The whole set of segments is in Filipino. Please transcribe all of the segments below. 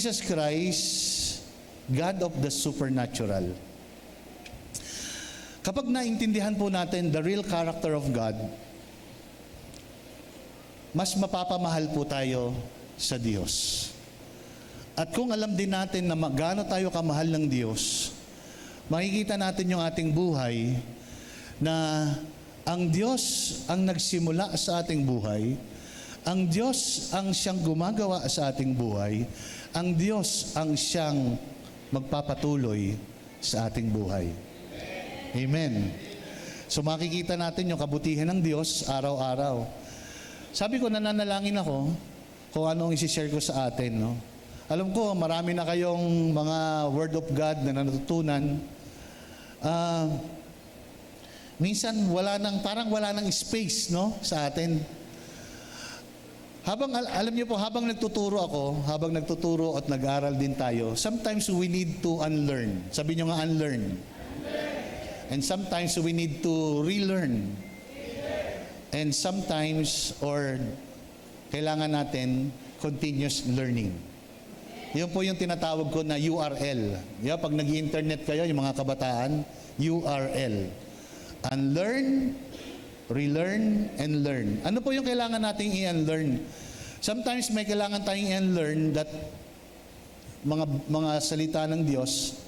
Jesus Christ, God of the supernatural. Kapag naintindihan po natin the real character of God, mas mapapamahal po tayo sa Diyos. At kung alam din natin na gaano tayo kamahal ng Diyos, makikita natin yung ating buhay na ang Diyos ang nagsimula sa ating buhay, ang Diyos ang siyang gumagawa sa ating buhay, ang Diyos ang siyang magpapatuloy sa ating buhay. Amen. So makikita natin yung kabutihan ng Diyos araw-araw. Sabi ko, nananalangin ako kung anong isi-share ko sa atin. No? Alam ko, marami na kayong mga Word of God na natutunan. Minsan, parang wala nang space, no, sa atin. Alam niyo po, habang nagtuturo at nag-aral din tayo, sometimes we need to unlearn. Sabi niyo nga, unlearn. And sometimes we need to relearn. And sometimes, kailangan natin continuous learning. Yun po yung tinatawag ko na URL. Pag nag-internet kayo, yung mga kabataan, URL. Unlearn, relearn, and learn. Ano po yung kailangan nating i-unlearn? Sometimes may kailangan tayong i-unlearn that mga salita ng Diyos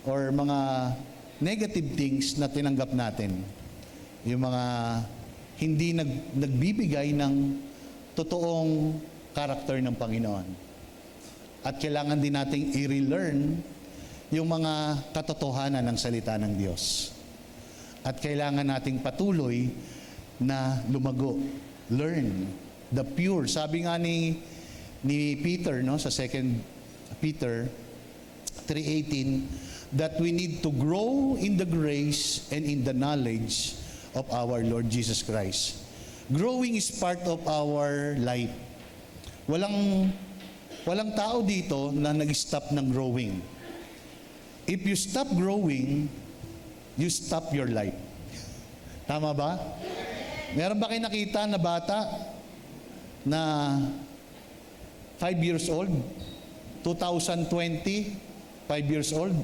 or mga negative things na tinanggap natin. Yung mga hindi nagbibigay ng totoong karakter ng Panginoon. At kailangan din nating i-relearn yung mga katotohanan ng salita ng Diyos. At kailangan nating patuloy na lumago. Learn the pure. Sabi nga ni Peter, no, sa 2 Peter 3:18, that we need to grow in the grace and in the knowledge of our Lord Jesus Christ. Growing is part of our life. Walang tao dito na nag-stop ng growing. If you stop growing, you stop your life. Tama ba? Meron ba kayo nakita na bata na 5 years old? 2020, 5 years old?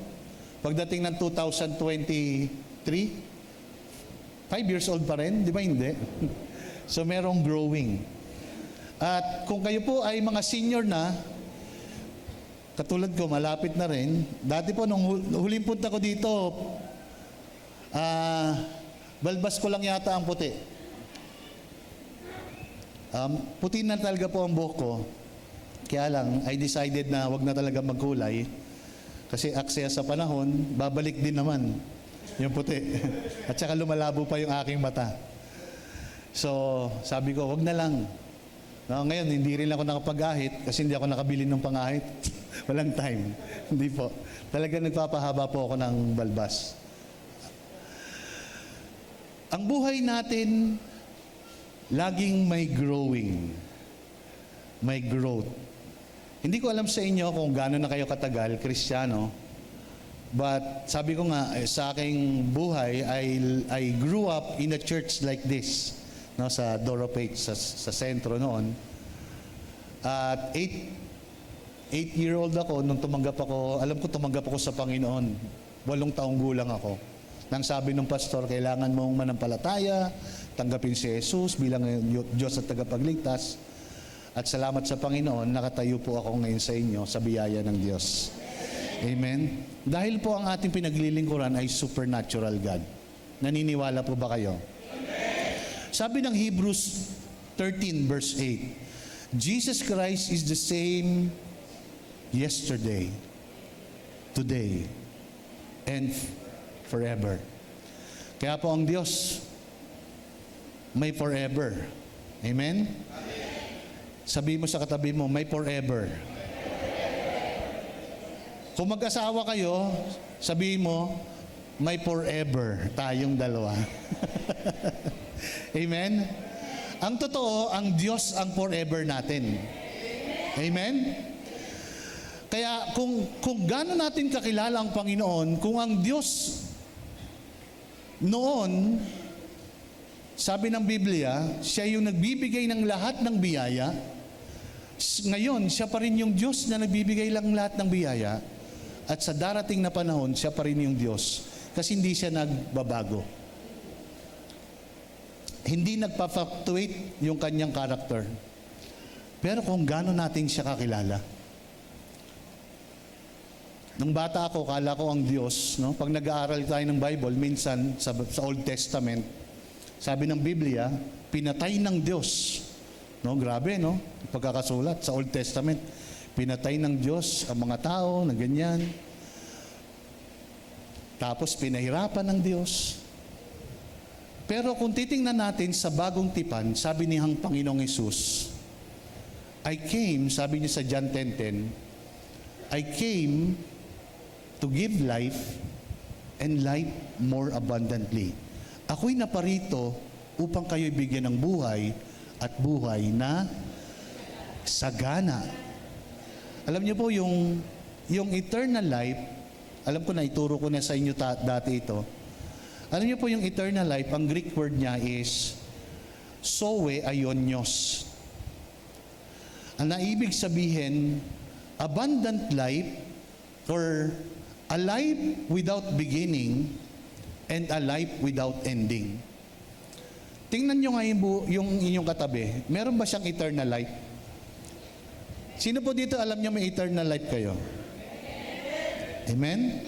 Pagdating ng 2023, 5 years old pa rin? Di ba hindi? So merong growing. At kung kayo po ay mga senior na, katulad ko, malapit na rin. Dati po, nung huling punta ko dito, balbas ko lang yata ang puti. Puti na talaga po ang buhok ko. Kaya lang, I decided na wag na talaga magkulay. Kasi aksaya sa panahon, babalik din naman yung puti. At saka lumalabo pa yung aking mata. So, sabi ko, wag na lang. No, ngayon, hindi rin ako nakapag-ahit kasi hindi ako nakabili ng pang-ahit. Walang time. Hindi po. Talaga nagpapahaba po ako ng balbas. Ang buhay natin, laging may growing. May growth. Hindi ko alam sa inyo kung gaano na kayo katagal, Kristiyano. But sabi ko nga, sa aking buhay, I grew up in a church like this. No, sa Doropate, sa sentro noon. At 8-year-old ako, nung tumanggap ako, alam ko tumanggap ako sa Panginoon. 8 taong gulang ako. Nang sabi ng pastor, kailangan mong manampalataya, tanggapin si Jesus bilang Diyos at tagapagligtas. At salamat sa Panginoon, nakatayo po ako ngayon sa inyo sa biyaya ng Diyos. Amen? Dahil po ang ating pinaglilingkuran ay supernatural God. Naniniwala po ba kayo? Sabi ng Hebrews 13 verse 8, Jesus Christ is the same yesterday, today, and forever. Kaya po ang Diyos may forever. Amen? Sabi mo sa katabi mo, may forever. Kung mag-asawa kayo, sabi mo, may forever tayong dalawa. Amen? Ang totoo, ang Diyos ang forever natin. Amen? Kaya kung gaano natin kakilala ang Panginoon, kung ang Diyos noon, sabi ng Biblia, siya yung nagbibigay ng lahat ng biyaya, Ngayon, siya pa rin yung Diyos na nagbibigay lang lahat ng biyaya. At sa darating na panahon, siya pa rin yung Diyos. Kasi hindi siya nagbabago. Hindi nagpa-fluctuate yung kanyang character. Pero kung gaano natin siya kakilala. Nung bata ako, kala ko ang Diyos, no? Pag nag-aaral tayo ng Bible, minsan sa Old Testament, sabi ng Biblia, pinatay ng Diyos. No, grabe, no? Pagkakasulat sa Old Testament, pinatay ng Diyos ang mga tao na ganyan. Tapos pinahirapan ng Diyos. Pero kung titingnan natin sa bagong tipan, sabi ni Panginoong Hesus, I came, sabi niya sa John 10:10, I came to give life and life more abundantly. Ako'y naparito upang kayo'y bigyan ng buhay at buhay na sagana. Alam niyo po yung eternal life, alam ko na ituro ko na sa inyo dati ito. Alam niyo po yung eternal life, ang Greek word niya is zoe aionios. Ang naibig sabihin, abundant life or a life without beginning and a life without ending. Tingnan nyo nga yung inyong katabi. Meron ba siyang eternal life? Sino po dito alam nyo may eternal life kayo? Amen?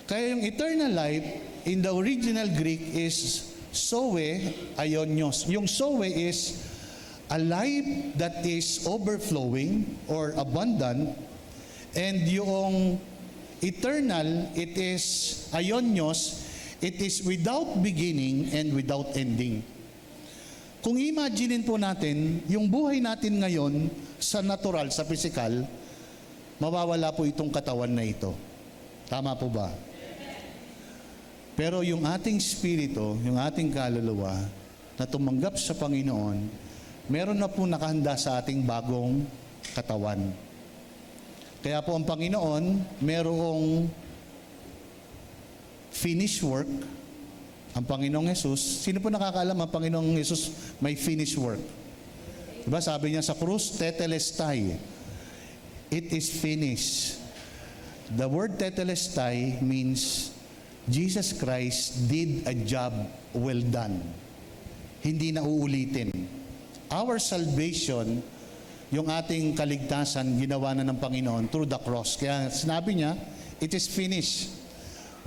Kaya yung eternal life, in the original Greek is zoe aionios. Yung zoe is a life that is overflowing or abundant, and yung eternal, it is aionios, it is without beginning and without ending. Kung imaginin po natin, yung buhay natin ngayon sa natural, sa physical, mawawala po itong katawan na ito. Tama po ba? Pero yung ating spirito, yung ating kaluluwa, na tumanggap sa Panginoon, meron na po nakahanda sa ating bagong katawan. Kaya po ang Panginoon, merong finished work. Ang Panginoong Hesus, sino po nakakaalam ang Panginoong Hesus may finished work? Diba sabi niya sa krus, tetelestai. It is finished. The word tetelestai means Jesus Christ did a job well done. Hindi na uulitin. Our salvation, yung ating kaligtasan, ginawa na ng Panginoon through the cross. Kaya sinabi niya, it is finished.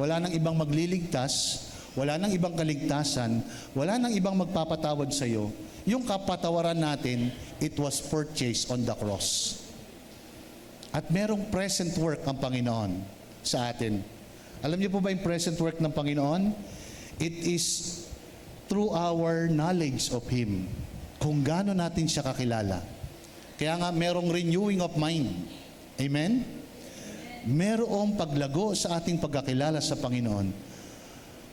Wala nang ibang magliligtas, wala nang ibang kaligtasan, wala nang ibang magpapatawad sa iyo. Yung kapatawaran natin, it was purchased on the cross. At merong present work ang Panginoon sa atin. Alam niyo po ba yung present work ng Panginoon? It is through our knowledge of Him. Kung gaano natin siya kakilala. Kaya nga merong renewing of mind. Amen? Merong paglago sa ating pagkakilala sa Panginoon.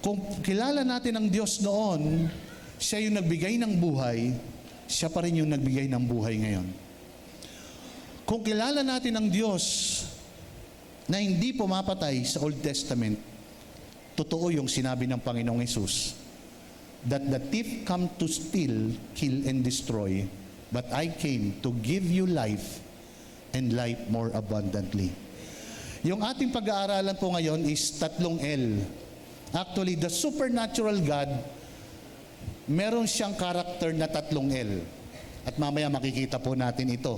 Kung kilala natin ang Diyos noon, siya yung nagbigay ng buhay, siya pa rin yung nagbigay ng buhay ngayon. Kung kilala natin ang Diyos na hindi pumapatay sa Old Testament, totoo yung sinabi ng Panginoong Hesus, that the thief come to steal, kill, and destroy, but I came to give you life and life more abundantly. Yung ating pag-aaralan po ngayon is tatlong L. Actually, the supernatural God, meron siyang character na tatlong L. At mamaya makikita po natin ito.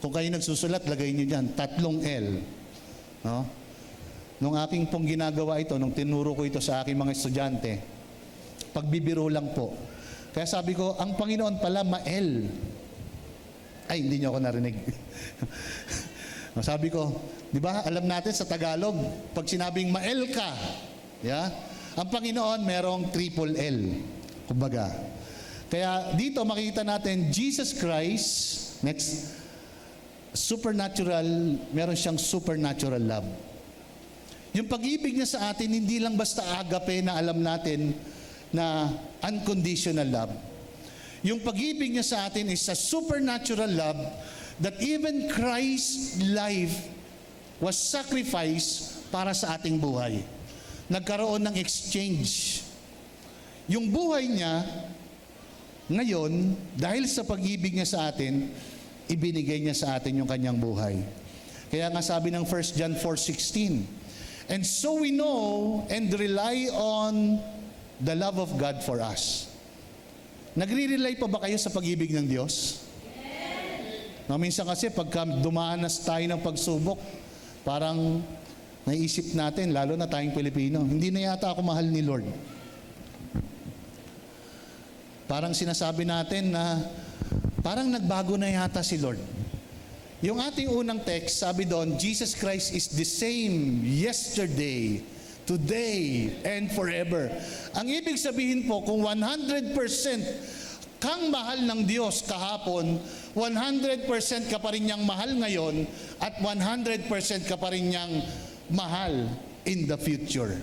Kung kayo nagsusulat, lagay niyo dyan, tatlong L. No? Nung aking pong ginagawa ito, nung tinuro ko ito sa aking mga estudyante, pagbibiro lang po. Kaya sabi ko, ang Panginoon pala ma-L. Ay, hindi niyo ako narinig. Sabi ko, di ba, alam natin sa Tagalog, pag sinabing ma-L ka, yeah? Ang Panginoon merong triple L. Kumbaga. Kaya dito makikita natin, Jesus Christ, next, supernatural, meron siyang supernatural love. Yung pag-ibig niya sa atin, hindi lang basta agape na alam natin na unconditional love. Yung pag-ibig niya sa atin is a supernatural love that even Christ's life was sacrificed para sa ating buhay. Nagkaroon ng exchange. Yung buhay niya, ngayon, dahil sa pag-ibig niya sa atin, ibinigay niya sa atin yung kanyang buhay. Kaya nga sabi ng 1 John 4:16, and so we know and rely on the love of God for us. Nagre-rely pa ba kayo sa pag-ibig ng Diyos? No, minsan kasi pagka dumanas tayo ng pagsubok, parang naisip natin, lalo na tayong Pilipino, hindi na yata ako mahal ni Lord. Parang sinasabi natin na parang nagbago na yata si Lord. Yung ating unang text, sabi doon, Jesus Christ is the same yesterday, today, and forever. Ang ibig sabihin po, kung 100% kang mahal ng Diyos kahapon, 100% ka pa rin niyang mahal ngayon, at 100% ka pa rin niyang mahal in the future.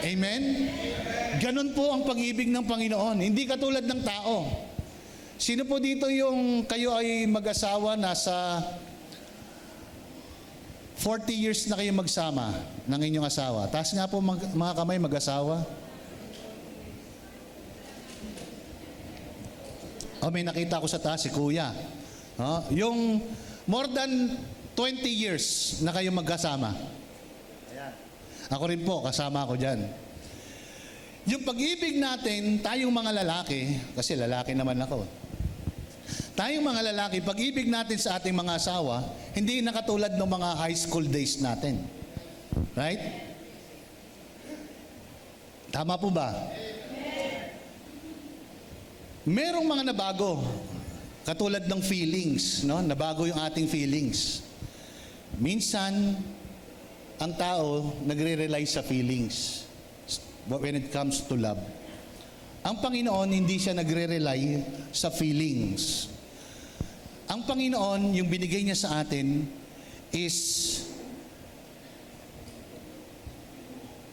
Amen? Ganun po ang pag-ibig ng Panginoon. Hindi katulad ng tao. Sino po dito yung kayo ay mag-asawa, nasa 40 years na kayo magsama ng inyong asawa? Taas nga po mga kamay, mag-asawa. Oh, may nakita ko sa taas, si Kuya. Oh, yung more than 20 years na kayo magkasama. Ako rin po, kasama ako dyan. Yung pag-ibig natin, tayong mga lalaki, kasi lalaki naman ako. Tayong mga lalaki, pag-ibig natin sa ating mga asawa, hindi nakatulad ng mga high school days natin. Right? Tama po ba? Merong mga nabago, katulad ng feelings, no? Nabago yung ating feelings. Minsan, ang tao nagre-rely sa feelings when it comes to love. Ang Panginoon, hindi siya nagre-rely sa feelings. Ang Panginoon, yung binigay niya sa atin is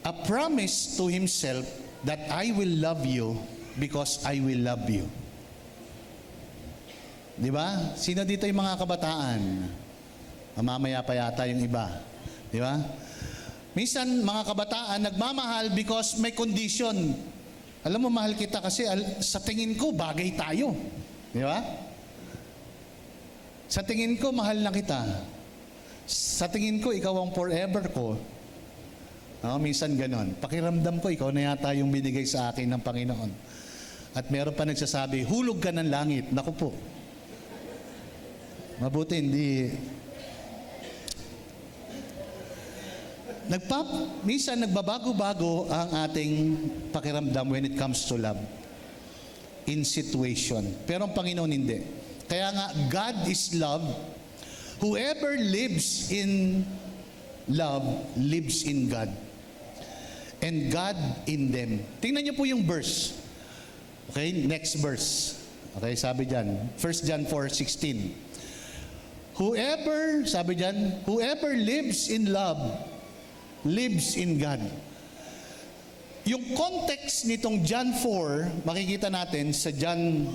a promise to Himself that I will love you because I will love you. Di ba? Sino dito yung mga kabataan? Mamaya pa yata yung iba. Di ba? Minsan, mga kabataan, nagmamahal because may condition. Alam mo, mahal kita kasi sa tingin ko, bagay tayo. Di ba? Sa tingin ko, mahal na kita. Sa tingin ko, ikaw ang forever ko. No, minsan ganon. Pakiramdam ko, ikaw na yata yung binigay sa akin ng Panginoon. At meron pa nagsasabi, hulog ka ng langit. Naku po. Mabuti, hindi. Minsan nagbabago-bago ang ating pakiramdam when it comes to love. In situation. Pero ang Panginoon hindi. Kaya nga, God is love. Whoever lives in love, lives in God. And God in them. Tingnan niyo po yung verse. Okay, next verse. Okay, sabi dyan, 1 John 4:16. Whoever, sabi dyan, whoever lives in love, lives in God. Yung context nitong John 4, makikita natin sa John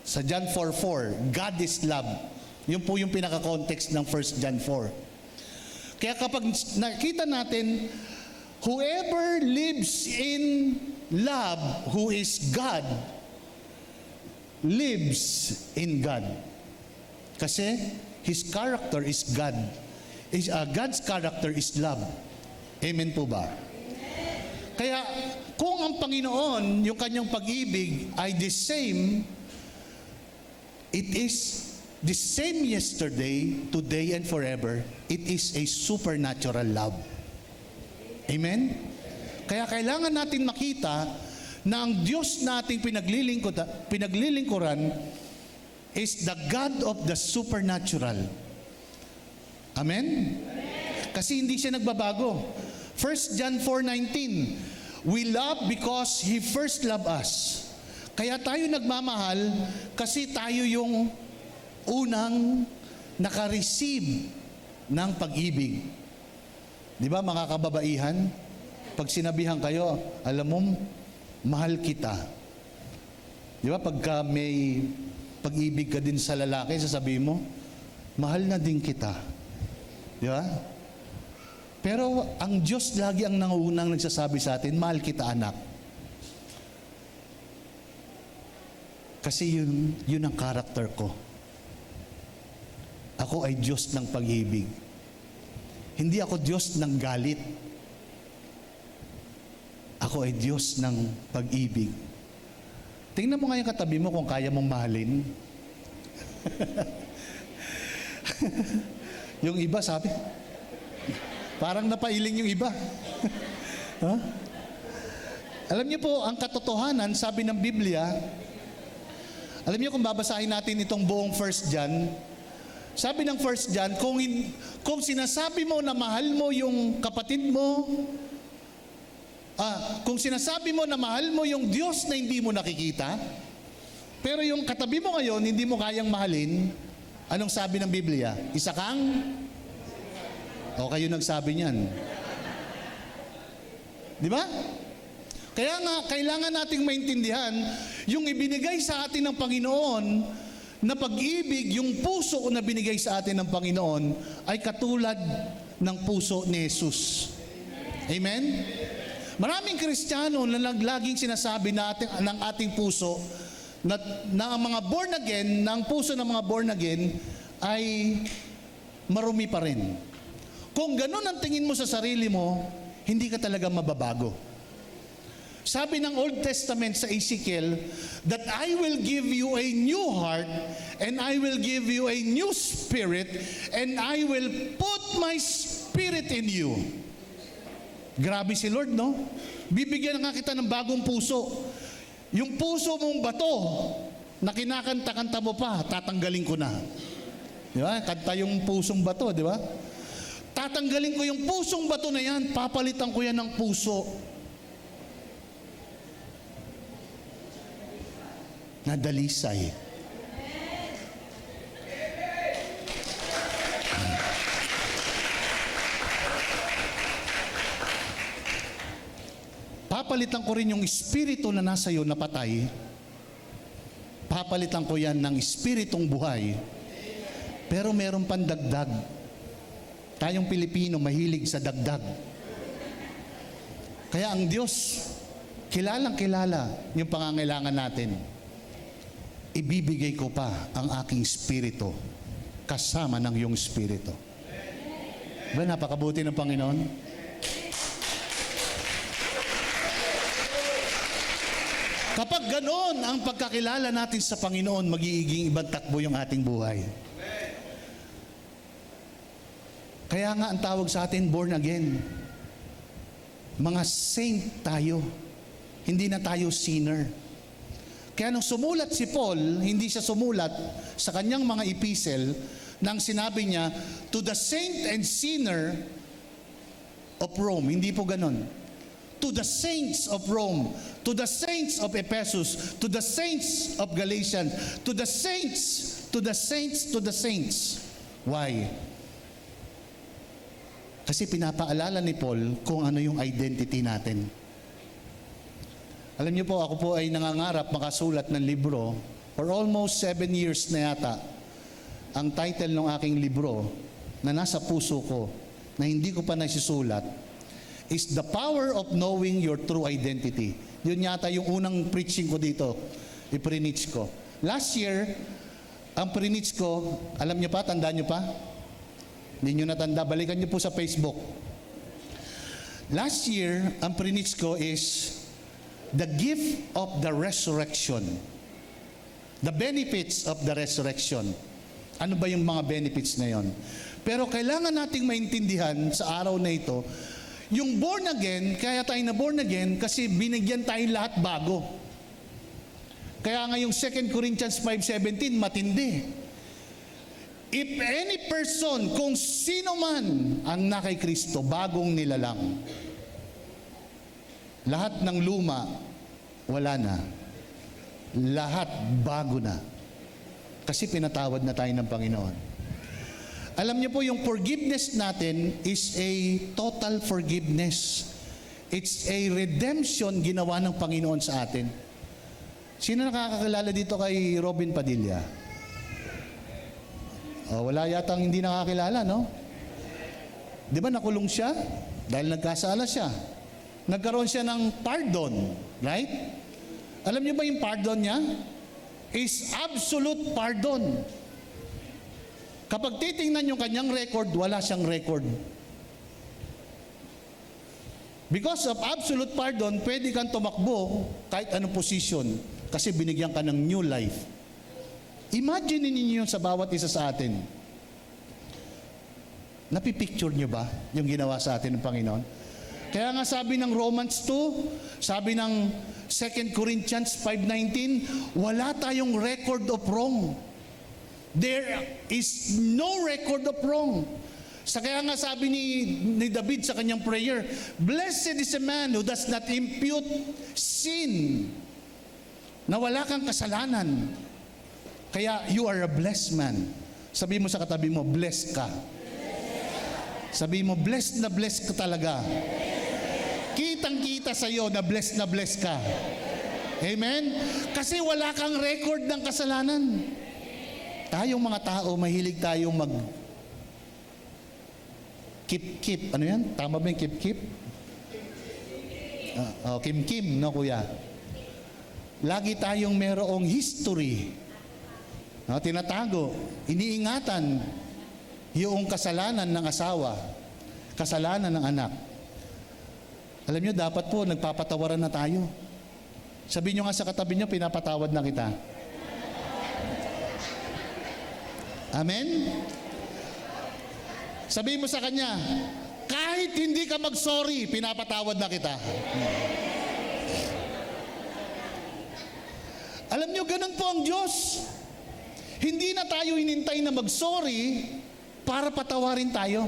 4:4, God is love. Yun po yung pinaka-context ng 1 John 4. Kaya kapag nakita natin, whoever lives in love, who is God, lives in God. Kasi His character is God. God's character is love. Amen po ba? Kaya kung ang Panginoon, yung kanyang pag-ibig ay the same, it is the same yesterday, today, and forever. It is a supernatural love. Amen? Kaya kailangan natin makita na ang Diyos nating pinaglilingkuran is the God of the supernatural. Amen? Kasi hindi siya nagbabago. 1 John 4:19, we love because He first loved us. Kaya tayo nagmamahal kasi tayo yung unang naka-receive ng pag-ibig. Di ba mga kababaihan? Pag sinabihan kayo, alam mo, mahal kita. Di ba pagka may pag-ibig ka din sa lalaki, sasabihin mo, mahal na din kita. Di ba? Pero ang Diyos lagi ang nangunang nagsasabi sa atin, mahal kita anak. Kasi yun ang karakter ko. Ako ay Diyos ng pag-ibig. Hindi ako Diyos ng galit. Ako ay Diyos ng pag-ibig. Tingnan mo nga yung katabi mo kung kaya mong mahalin. Yung iba sabi, parang napailing yung iba. Huh? Alam niyo po, ang katotohanan, sabi ng Biblia, alam niyo kung babasahin natin itong buong 1 John, sabi ng 1 John, kung sinasabi mo na mahal mo yung kapatid mo, kung sinasabi mo na mahal mo yung Diyos na hindi mo nakikita, pero yung katabi mo ngayon, hindi mo kayang mahalin, anong sabi ng Biblia? Isa kang? O kayo nagsabi niyan? Di ba? Kaya nga, kailangan nating maintindihan, yung ibinigay sa atin ng Panginoon, na pag-ibig, yung puso na binigay sa atin ng Panginoon, ay katulad ng puso ni Jesus. Amen? Maraming Kristiyano na laging sinasabi ng ating puso na ang mga born again, na ang puso ng mga born again ay marumi pa rin. Kung ganun ang tingin mo sa sarili mo, hindi ka talaga mababago. Sabi ng Old Testament sa Ezekiel, that I will give you a new heart, and I will give you a new spirit, and I will put my spirit in you. Grabe si Lord, no? Bibigyan nga kita ng bagong puso. Yung puso mong bato, na kinakanta-kanta mo pa, tatanggalin ko na. Di ba? Kanta yung pusong bato, di ba? Tatanggalin ko yung pusong bato na yan, papalitan ko yan ng puso na dalisay. Papalitan ko rin yung espiritu na nasa iyo na patay. Papalitan ko yan ng espiritong buhay. Pero meron pang dagdag. Tayong Pilipino mahilig sa dagdag. Kaya ang Diyos, kilalang kilala yung pangangailangan natin. Ibibigay ko pa ang aking espiritu kasama ng iyong espiritu. Ba, napakabuti ng Panginoon? Kapag ganoon ang pagkakilala natin sa Panginoon, magiging ibang takbo yung ating buhay. Kaya nga ang tawag sa atin, born again. Mga saint tayo. Hindi na tayo sinner. Kaya nung sumulat si Paul, hindi siya sumulat sa kanyang mga epistle nang sinabi niya, to the saint and sinner of Rome. Hindi po ganon. To the saints of Rome, to the saints of Ephesus, to the saints of Galatians, to the saints, to the saints, to the saints. Why? Kasi pinapaalala ni Paul kung ano yung identity natin. Alam niyo po, ako po ay nangangarap makasulat ng libro for almost 7 years na yata. Ang title ng aking libro na nasa puso ko, na hindi ko pa naisusulat, is The Power of Knowing Your True Identity. Yun yata yung unang preaching ko dito, i-preach ko. Last year, ang preach ko, alam niyo pa, tandaan niyo pa? Hindi niyo natanda, balikan niyo po sa Facebook. Last year, ang preach ko is the gift of the resurrection. The benefits of the resurrection. Ano ba yung mga benefits na yon? Pero kailangan nating maintindihan sa araw na ito, yung born again, kaya tayo na born again kasi binigyan tayo lahat bago. Kaya nga yung 2 Corinthians 5:17, matindi. If any person, kung sino man ang na kay Kristo, bagong nilalang. Lahat ng luma, wala na. Lahat bago na. Kasi pinatawad na tayo ng Panginoon. Alam niyo po, yung forgiveness natin is a total forgiveness. It's a redemption ginawa ng Panginoon sa atin. Sino nakakakilala dito kay Robin Padilla? Wala yatang hindi nakakilala, no? Di ba nakulong siya? Dahil nagkasala siya. Nagkaroon siya ng pardon, right? Alam niyo ba yung pardon niya? Is absolute pardon. Kapag titingnan yung kanyang record, wala siyang record. Because of absolute pardon, pwede kang tumakbo kahit anong position kasi binigyan ka ng new life. Imagine ninyo yun sa bawat isa sa atin. Napipicture nyo ba yung ginawa sa atin ng Panginoon? Kaya nga sabi ng Romans 2, sabi ng 2 Corinthians 5:19, wala tayong record of wrong. There is no record of wrong. Sa kaya nga sabi ni David sa kanyang prayer, blessed is a man who does not impute sin. Na wala kang kasalanan. Kaya you are a blessed man. Sabi mo sa katabi mo, blessed ka. Sabi mo, blessed ka talaga. Kitang-kita sa'yo na blessed ka. Amen? Kasi wala kang record ng kasalanan. Tayong mga tao, mahilig tayong keep. Ano yan? Tama ba yung keep? Kim, no kuya? Lagi tayong merong history. No, tinatago, iniingatan yung kasalanan ng asawa, kasalanan ng anak. Alam nyo, dapat po nagpapatawaran na tayo. Sabihin nyo nga sa katabi nyo, pinapatawad na kita. Amen? Sabihin mo sa kanya, kahit hindi ka mag-sorry, pinapatawad na kita. Alam nyo, ganun po ang Diyos. Hindi na tayo hinintay na mag-sorry para patawarin tayo.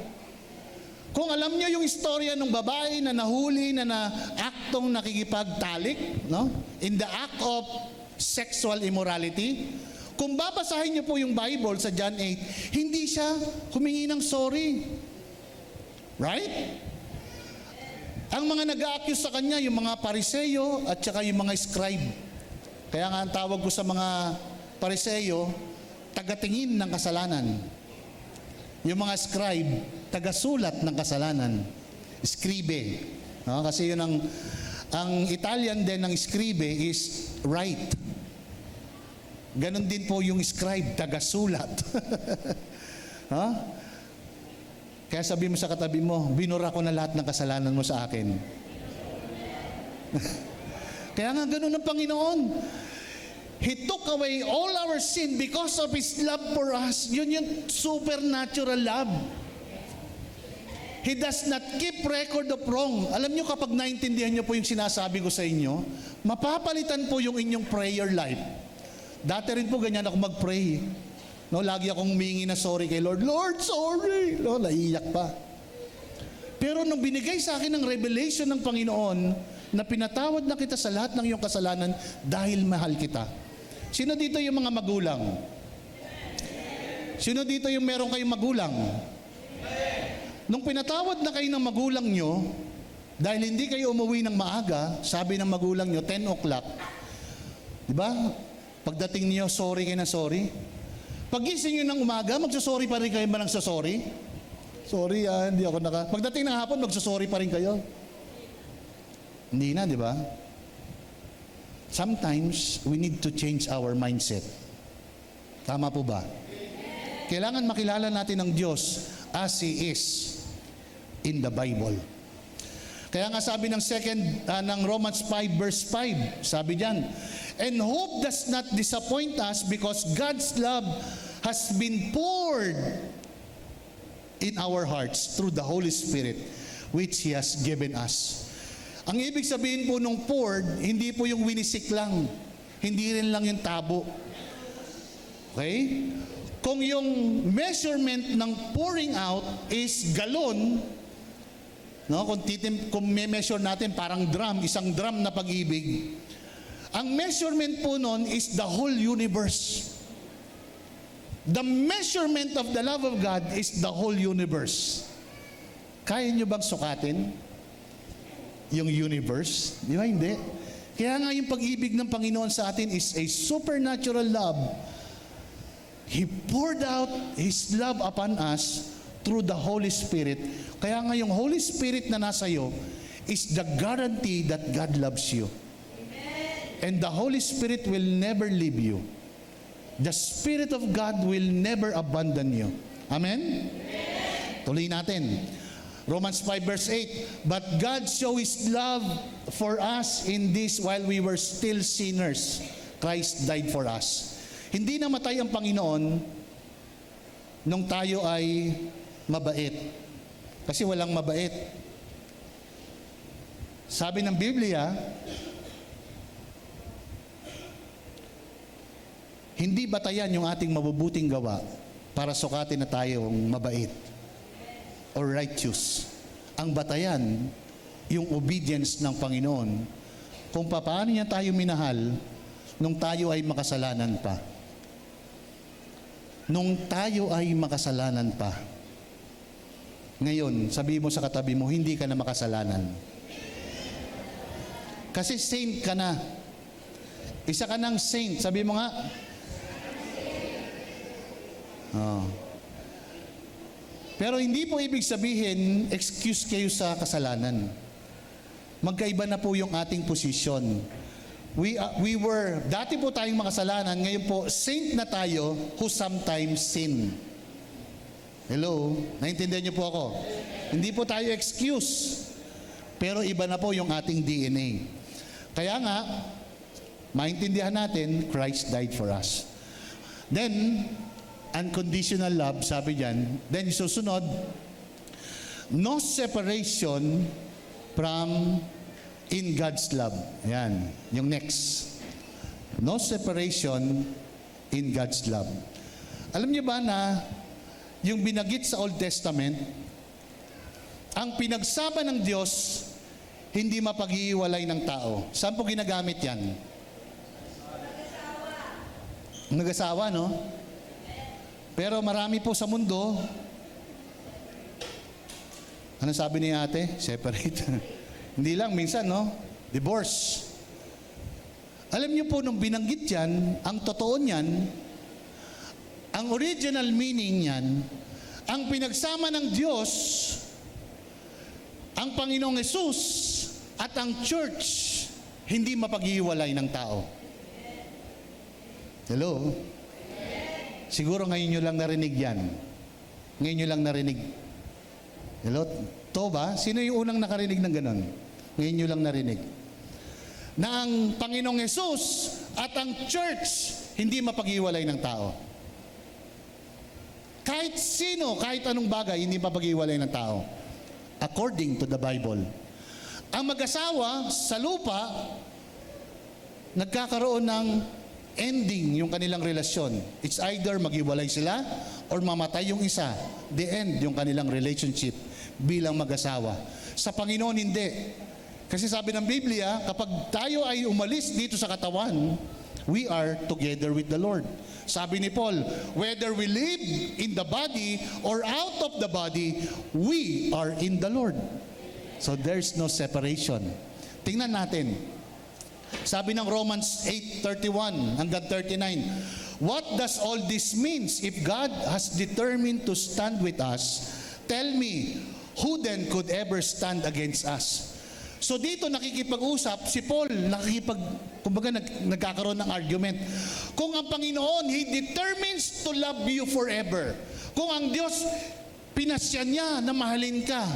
Kung alam nyo yung istorya ng babae na nahuli na aktong nakikipagtalik, no? In the act of sexual immorality, kung babasahin nyo po yung Bible sa John 8, hindi siya humingi ng sorry. Right? Ang mga nag-a-accuse sa kanya, yung mga Pariseyo at saka yung mga scribe. Kaya nga ang tawag ko sa mga Pariseyo, tagatingin ng kasalanan. Yung mga scribe, tagasulat ng kasalanan. Scribe. No? Kasi yun ang Italian din ng scribe is write. Ganon din po yung scribe, tagasulat. Huh? Kaya sabi mo sa katabi mo, binura ko na lahat ng kasalanan mo sa akin. Kaya nga ganon ang Panginoon. He took away all our sin because of His love for us. Yun yung supernatural love. He does not keep record of wrong. Alam nyo, kapag naintindihan nyo po yung sinasabi ko sa inyo, mapapalitan po yung inyong prayer life. Dati rin po ganyan ako mag-pray. No, lagi akong humingi na sorry kay Lord. Lord, sorry! No, naiiyak pa. Pero nung binigay sa akin ng revelation ng Panginoon, na pinatawad na kita sa lahat ng iyong kasalanan dahil mahal kita. Sino dito yung mga magulang? Sino dito yung meron kayong magulang? Nung pinatawad na kayo ng magulang nyo, dahil hindi kayo umuwi ng maaga, sabi ng magulang nyo, 10 o'clock. Diba? Pagdating niyo, sorry kayo na sorry. Pagising nyo ng umaga, magsasorry pa rin kayo ba ng sasorry? Sorry, hindi ako Pagdating ng hapon, magsasorry pa rin kayo. Hindi na, di ba? Sometimes, we need to change our mindset. Tama po ba? Kailangan makilala natin ang Diyos as He is in the Bible. Kaya nga sabi ng Romans 5 verse 5, sabi diyan, and hope does not disappoint us because God's love has been poured in our hearts through the Holy Spirit which He has given us. Ang ibig sabihin po nung poured, hindi po yung winisik lang. Hindi rin lang yung tabo. Okay? Kung yung measurement ng pouring out is galon, no? Kung measure natin parang drum, isang drum na pag-ibig, ang measurement po nun is the whole universe. The measurement of the love of God is the whole universe. Kaya nyo bang sukatin yung universe? Di ba hindi? Kaya nga yung pag-ibig ng Panginoon sa atin is a supernatural love. He poured out His love upon us through the Holy Spirit. Kaya nga yung Holy Spirit na nasa iyo is the guarantee that God loves you. And the Holy Spirit will never leave you. The Spirit of God will never abandon you. Amen? Tuloy natin. Romans 5 verse 8, but God showed His love for us in this while we were still sinners. Christ died for us. Hindi namatay ang Panginoon nung tayo ay mabait. Kasi walang mabait. Sabi ng Biblia, hindi batayan yung ating mabubuting gawa para sukatin na tayong mabait or righteous. Ang batayan, yung obedience ng Panginoon, kung paano niya tayo minahal nung tayo ay makasalanan pa. Nung tayo ay makasalanan pa. Ngayon, sabi mo sa katabi mo, hindi ka na makasalanan. Kasi saint ka na. Isa ka ng saint. Sabi mo nga. Oh. Pero hindi po ibig sabihin, excuse kayo sa kasalanan. Magkaiba na po yung ating posisyon. We were, dati po tayong makasalanan, ngayon po, saint na tayo who sometimes sin. Hello? Naintindihan niyo po ako? Hindi po tayo excuse. Pero iba na po yung ating DNA. Kaya nga, maintindihan natin, Christ died for us. Then, unconditional love, sabi diyan. Then, susunod, no separation from in God's love. Ayan, yung next. No separation in God's love. Alam niyo ba na yung binagit sa Old Testament, ang pinagsama ng Diyos, hindi mapag-iiwalay ng tao. Saan po ginagamit yan? Nag-asawa, no? Pero marami po sa mundo, ano sabi ni ate? Separate. Hindi lang, minsan, no? Divorce. Alam niyo po, nung binanggit yan, ang totoo niyan, ang original meaning niyan, ang pinagsama ng Diyos, ang Panginoong Hesus, at ang church, hindi mapag-iwalay ng tao. Hello? Siguro ngayon nyo lang narinig yan. Ngayon nyo lang narinig. Hello? To ba? Sino yung unang nakarinig ng ganon? Ngayon nyo lang narinig. Na ang Panginoong Hesus at ang church, hindi mapag-iwalay ng tao. Kahit sino, kahit anong bagay, hindi mapag-iwalay ng tao. According to the Bible. Ang mag-asawa sa lupa, nagkakaroon ng ending yung kanilang relasyon. It's either maghiwalay sila or mamatay yung isa. The end yung kanilang relationship bilang mag-asawa. Sa Panginoon, hindi. Kasi sabi ng Biblia, kapag tayo ay umalis dito sa katawan, we are together with the Lord. Sabi ni Paul, whether we live in the body or out of the body, we are in the Lord. So there's no separation. Tingnan natin. Sabi ng Romans 8:31 hanggang 39, what does all this means? If God has determined to stand with us, tell me, who then could ever stand against us? So dito nakikipag-usap si Paul, nagkakaroon ng argument. Kung ang Panginoon, He determines to love you forever. Kung ang Diyos, pinasya niya na mahalin ka,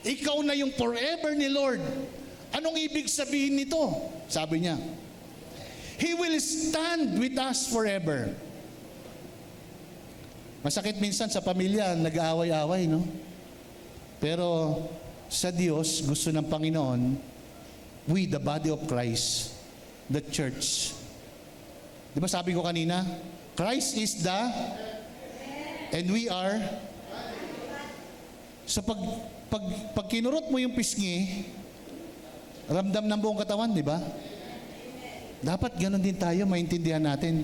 ikaw na yung forever ni Lord. Anong ibig sabihin nito? Sabi niya, He will stand with us forever. Masakit minsan sa pamilya, nag-aaway-away, no? Pero sa Diyos, gusto ng Panginoon, we, the body of Christ, the church. Di ba sabi ko kanina? Christ is the, and we are. So pag kinurot mo yung pisngi, ramdam ng buong katawan, di ba? Dapat ganun din tayo, maintindihan natin.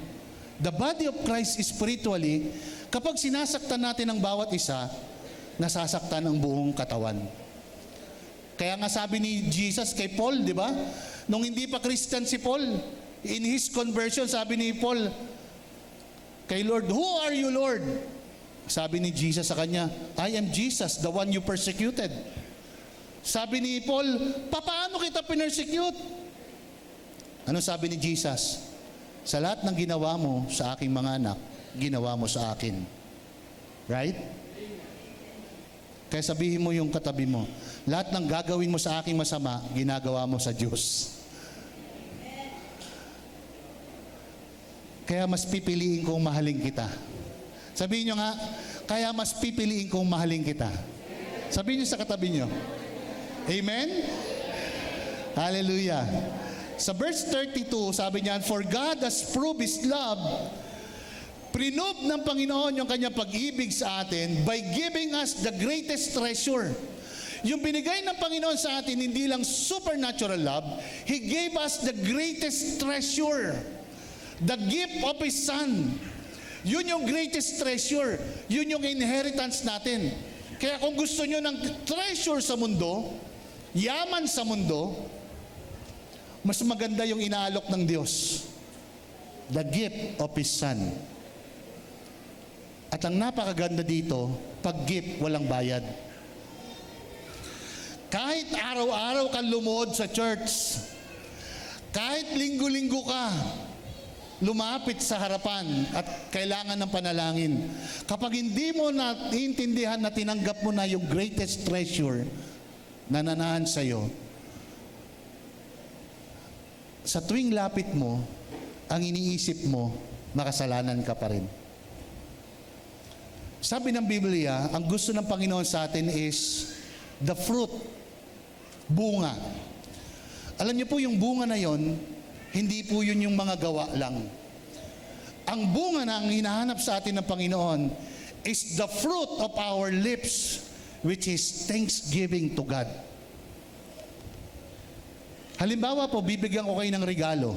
The body of Christ spiritually, kapag sinasaktan natin ang bawat isa, nasasaktan ang buong katawan. Kaya nga sabi ni Jesus kay Paul, di ba? Nung hindi pa Christian si Paul, in his conversion, sabi ni Paul kay Lord, who are you, Lord? Sabi ni Jesus sa kanya, I am Jesus, the one you persecuted. Sabi ni Paul, paano kita pinersecute? Ano sabi ni Jesus? Sa lahat ng ginawa mo sa aking mga anak, ginawa mo sa akin. Right? Kaya sabihin mo yung katabi mo, lahat ng gagawin mo sa aking masama, ginagawa mo sa Diyos. Kaya mas pipiliin kong mahalin kita. Sabihin nyo nga, kaya mas pipiliin kong mahalin kita. Sabihin nyo sa katabi nyo. Amen? Hallelujah. Sa verse 32, sabi niya, for God has proved His love, prinob ng Panginoon yung kanyang pag-ibig sa atin by giving us the greatest treasure. Yung binigay ng Panginoon sa atin, hindi lang supernatural love, He gave us the greatest treasure. The gift of His Son. Yun yung greatest treasure. Yun yung inheritance natin. Kaya kung gusto nyo ng treasure sa mundo, yaman sa mundo, mas maganda yung inaalok ng Diyos. The gift of His Son. At ang napakaganda dito, pag-gift, walang bayad. Kahit araw-araw ka lumuhod sa church, kahit linggo-linggo ka, lumapit sa harapan at kailangan ng panalangin. Kapag hindi mo naiintindihan na tinanggap mo na yung greatest treasure na nanahan sa iyo, sa tuwing lapit mo, ang iniisip mo, makasalanan ka pa rin. Sabi ng Biblia, ang gusto ng Panginoon sa atin is the fruit, bunga. Alam niyo po yung bunga na yon, hindi po yun yung mga gawa lang. Ang bunga na ang hinahanap sa atin ng Panginoon is the fruit of our lips, which is thanksgiving to God. Halimbawa po, bibigyan ko kayo ng regalo.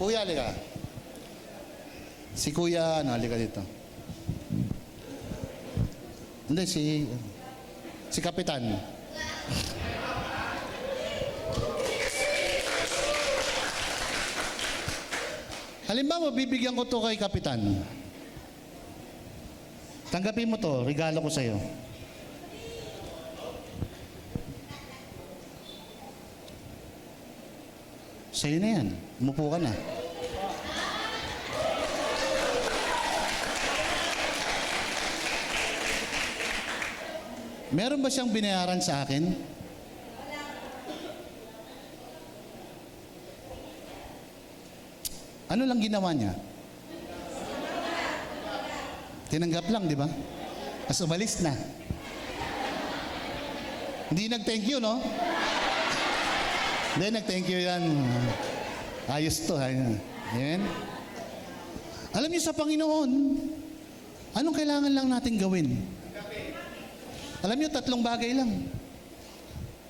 Kuya, halika. Si Kuya, halika dito. Hindi, si Kapitan. Halimbawa, bibigyan ko to kay Kapitan. Tanggapin mo to, regalo ko sa'yo. Sa'yo na yan. Umupo ka na. Meron ba siyang binayaran sa akin? Ano lang ginawa niya? Tinanggap lang, di ba? Mas umalis na. Hindi nag-thank you, no? Hindi, nag-thank you yan. Ayos to. Amen? Alam niyo sa Panginoon, anong kailangan lang natin gawin? Alam niyo, 3 bagay lang.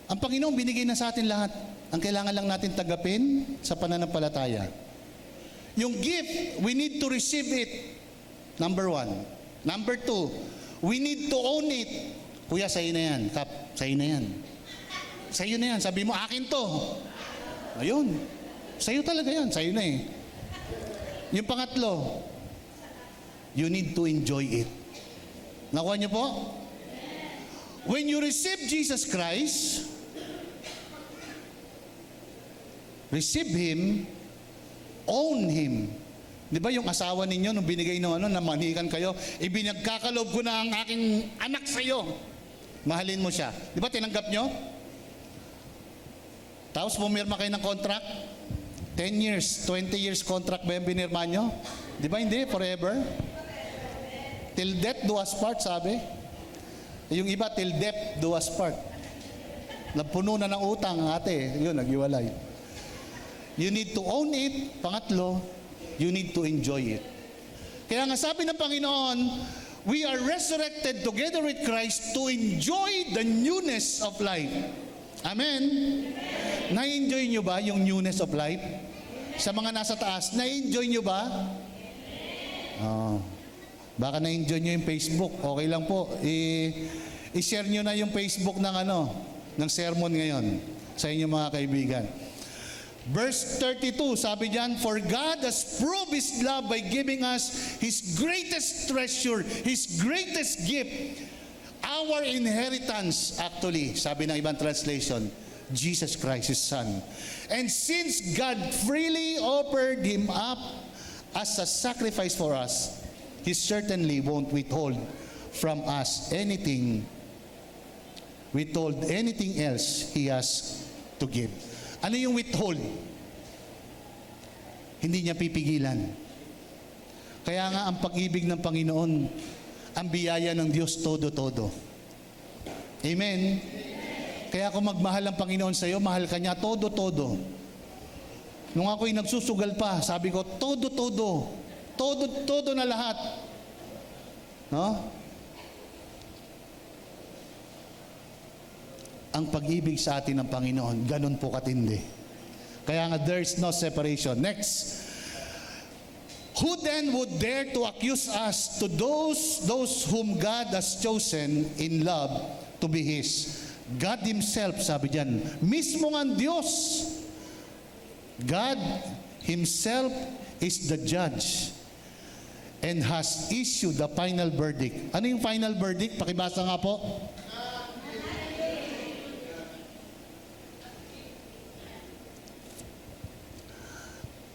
Ang Panginoon binigay na sa atin lahat. Ang kailangan lang natin tagapin sa pananampalataya. Yung gift, we need to receive it. Number 1. Number 2, we need to own it. Kuya, sa'yo na yan. Kap, sa'yo na yan. Sa'yo na yan. Sabi mo, akin to. Ayun. Sa'yo talaga yan. Sa'yo na eh. Yung pangatlo, you need to enjoy it. Nakuha niyo po? When you receive Jesus Christ, receive Him, own Him. Di ba yung asawa ninyo, nung binigay ng na manikan kayo, ibinagkakalob ko na ang aking anak sa'yo. Mahalin mo siya. Di ba tinanggap nyo? Tapos pumirma kayo ng contract. 10 years, 20 years contract ba yung binirma nyo? Di ba hindi? Forever? Till death do us part, sabi. Yung iba, till death do us part. Napuno na ng utang, ate. Yun, nag-iwalay. You need to own it. Pangatlo, you need to enjoy it. Kaya nga sabi ng Panginoon, we are resurrected together with Christ to enjoy the newness of life. Amen? Na-enjoy nyo ba yung newness of life? Sa mga nasa taas, na-enjoy nyo ba? Oh. Baka na-enjoy nyo yung Facebook. Okay lang po. I-share nyo na yung Facebook ng sermon ngayon sa inyong mga kaibigan. Verse 32, sabi diyan, "For God has proved His love by giving us His greatest treasure, His greatest gift, our inheritance," actually, sabi ng ibang translation, Jesus Christ, His Son. "And since God freely offered Him up as a sacrifice for us, He certainly won't withhold from us anything else He has to give." Ano yung withhold? Hindi niya pipigilan. Kaya nga ang pag-ibig ng Panginoon, ang biyaya ng Diyos todo-todo. Amen? Kaya kung magmahal ang Panginoon sa iyo, mahal ka niya todo-todo. Nung ako'y nagsusugal pa, sabi ko, todo-todo. Todo na lahat. No? Ang pag-ibig sa atin ng Panginoon, ganun po katindi. Kaya nga, there's no separation. Next. "Who then would dare to accuse us to those whom God has chosen in love to be His?" God Himself, sabi diyan, mismo ang Diyos. God Himself is the judge and has issued the final verdict. Ano yung final verdict? Pakibasa nga po.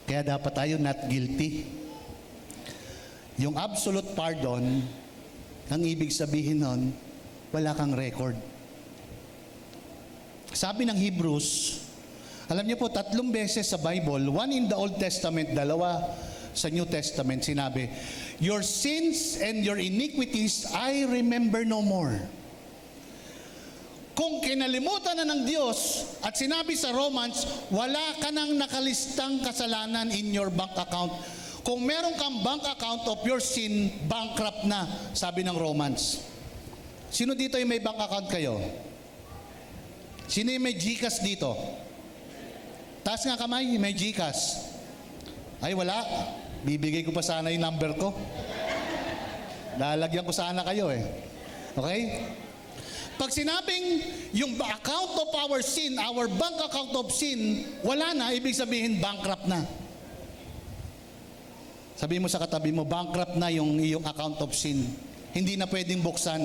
Kaya dapat tayo not guilty. Yung absolute pardon, ang ibig sabihin nun, wala kang record. Sabi ng Hebrews, alam niyo po, 3 beses sa Bible, 1 in the Old Testament, 2 sa New Testament, sinabi, "Your sins and your iniquities I remember no more." Kung kinalimutan na ng Diyos at sinabi sa Romans, wala ka nang nakalistang kasalanan in your bank account. Kung meron kang bank account of your sin, bankrupt na, sabi ng Romans. Sino dito yung may bank account kayo? Sino yung may GCash dito? Taas nga kamay, may GCash. Ay, wala. Bibigay ko pa sana yung number ko. Lalagyan ko sana kayo eh. Okay? Pag sinabing yung account of our sin, our bank account of sin, wala na, ibig sabihin bankrupt na. Sabihin mo sa katabi mo, bankrupt na yung iyong account of sin. Hindi na pwedeng buksan.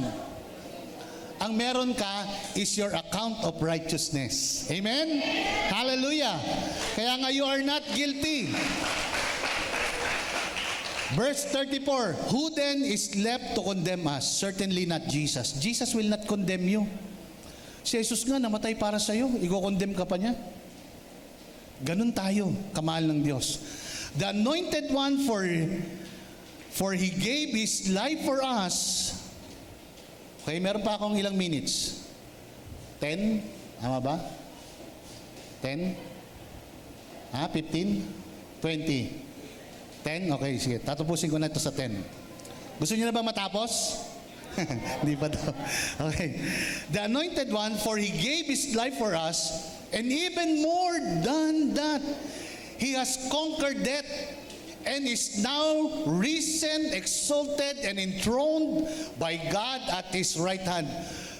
Ang meron ka is your account of righteousness. Amen? Hallelujah! Kaya nga you are not guilty. Verse 34, "Who then is left to condemn us? Certainly not Jesus." Jesus will not condemn you. Si Jesus nga namatay para sa iyo, i-condemn ka pa niya. Ganun tayo, kamahal ng Diyos. The anointed one, for He gave His life for us. Okay, meron pa akong ilang minutes. 10? Tama ba? 10? 15? 20? 10? Okay, sige. Tatapusin ko na ito sa 10. Gusto niyo na ba matapos? Hindi pa daw. Okay. The anointed one, for He gave His life for us, and even more than that, He has conquered death, and is now risen, exalted, and enthroned by God at His right hand.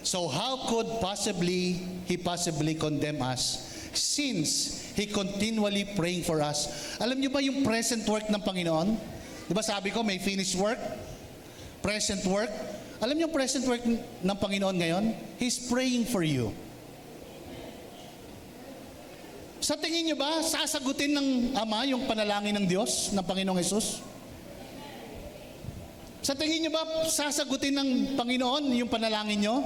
So how could He possibly condemn us? Since He continually praying for us. Alam niyo ba yung present work ng Panginoon? Di ba sabi ko may finished work? Present work? Alam niyo yung present work ng Panginoon ngayon? He's praying for you. Sa tingin niyo ba, sasagutin ng Ama yung panalangin ng Diyos, ng Panginoong Hesus? Sa tingin niyo ba, sasagutin ng Panginoon yung panalangin niyo?